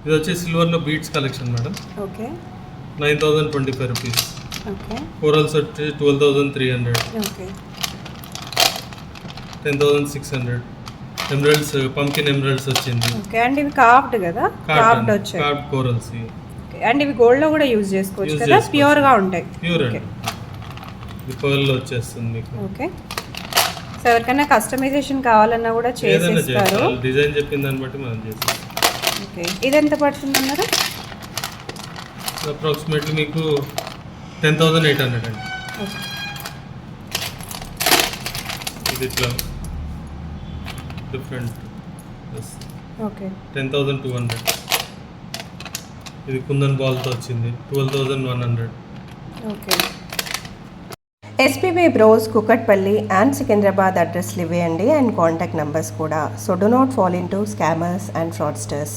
ఇది వచ్చి సిల్వర్లో beads collection madam. Okay. 9025 rupees. Okay. Corals వచ్చి 12300. ఓకే. 10600. ఎమరల్డ్స్, పంకిన్ ఎమరల్డ్స్ వచ్చింది. ఓకే. అండ్ ఇవి కార్వ్డ్ కదా? కార్వ్డ్ వచ్చాయి. Carved corals. ఓకే. అండ్ ఇవి గోల్డ్ లో కూడా యూజ్ చేసుకోవచ్చు కదా? ప్యూర్ గా ఉంటాయి. ప్యూర్ అండి. ఇది పర్ల్ లో వచ్చేస్తుంది మీకు. ఓకే. సో ఎవరికైనా కస్టమైజేషన్ కావాలన్నా కూడా చేసేస్తారు. డిజైన్ చెప్పిన దాన్ని బట్టి మనం చేస్తాం. ఓకే. ఇది ఎంత పడుతుంది అన్నారు? అప్రాక్సిమేట్లీ మీకు 10800 అండి. ఓకే. ఇది ఇట్లా డిఫరెంట్. ఓకే. 10200. ఇది కుందన్ బాల్తో వచ్చింది 12100. Okay. SPB bros Kukatpally and Secunderabad అడ్రస్లు ఇవ్వండి అండ్ కాంటాక్ట్ నెంబర్స్ కూడా. So do not fall into scammers and fraudsters.